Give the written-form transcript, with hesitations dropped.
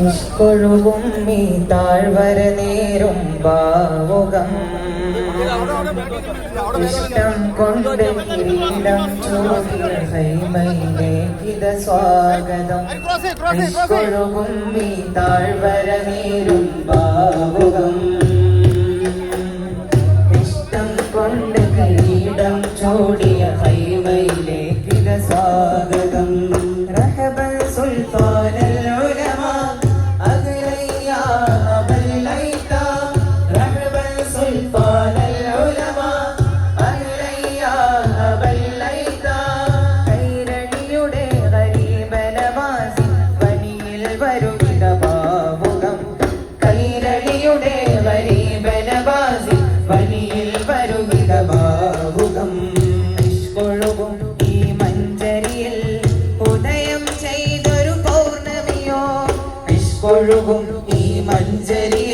നിഷ്കൊഴുകും ഈ താഴ്വര നേരും ഭാവുകം ഇഷ്ടം കൊണ്ട് കിരീടം ചോദിയ ഹൈമയിലേക്കിത സ്വാഗതം. നിഷ്കൊഴുകും ഈ താഴ്വര നേരും ഭാവുകം ഇഷ്ടം കൊണ്ട് കിരീടം ചോടിയ ഹൈമയിലേക്കിത സ്വാഗതം. റഹബൻ സുൽത്താനൽ ഉലമാ അഗ്ലയ്യാ ബല്ലൈത റഹബൻ സുൽത്താനൽ ഉലമാ അഗ്ലയ്യാ ബല്ലൈത. കൈരളിയുടെ ഗരീബനവാസി വനിയിൽ വരുവിധ ഭാവുകം. കൈരളിയുടെ ഗരീബനവാസി വനിയിൽ വരുവിധ ഭാവുകം. നിഷ്കൊഴുകും ഈ മഞ്ചരിയിൽ ഉദയം ചെയ്തൊരു പൗർണമിയോ. നിഷ്കൊഴുകും ഈ മഞ്ചരി